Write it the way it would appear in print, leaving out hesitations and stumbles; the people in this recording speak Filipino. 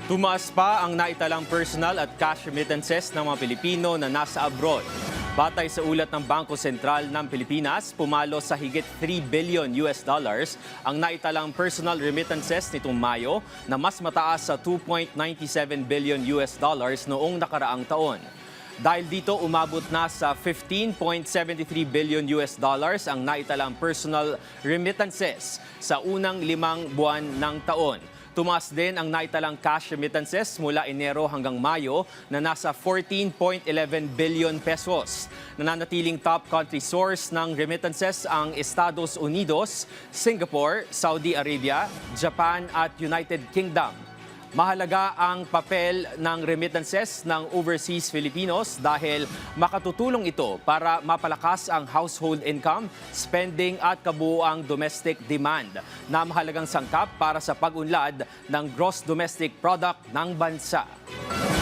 Tumaas pa ang naitalang personal at cash remittances ng mga Pilipino na nasa abroad. Batay sa ulat ng Bangko Sentral ng Pilipinas, pumalo sa higit 3 billion US dollars ang naitalang personal remittances nitong Mayo na mas mataas sa 2.97 billion US dollars noong nakaraang taon. Dahil dito, umabot na sa 15.73 billion US dollars ang naitalang personal remittances sa unang 5 buwan ng taon. Tumaas din ang naitalang cash remittances mula Enero hanggang Mayo na nasa 14.11 billion pesos. Nananatiling top country source ng remittances ang Estados Unidos, Singapore, Saudi Arabia, Japan at United Kingdom. Mahalaga ang papel ng remittances ng overseas Filipinos dahil makatutulong ito para mapalakas ang household income, spending at kabuuang domestic demand na mahalagang sangkap para sa pag-unlad ng gross domestic product ng bansa.